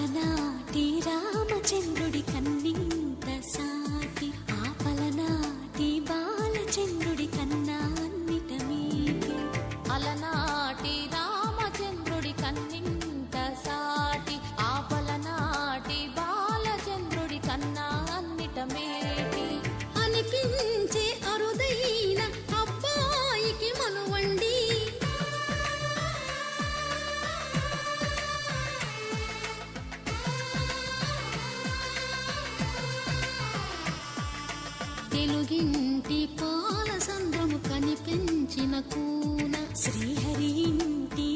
అలనాటి రామచంద్రుడి కన్నింత సాటి ఆపలనాటి బాలచంద్రుడి కన్నా అన్నిట మీటి అలనాటి రామచంద్రుడి కన్నింత సాటి ఆపలనాటి బాలచంద్రుడి కన్నా అన్నిట మేటి అనిపించే అరుదైన అబ్బాయికి మనువండి తెలుగింటి పాల సంద్రము కనిపించిన కూన శ్రీహరి ఇంటి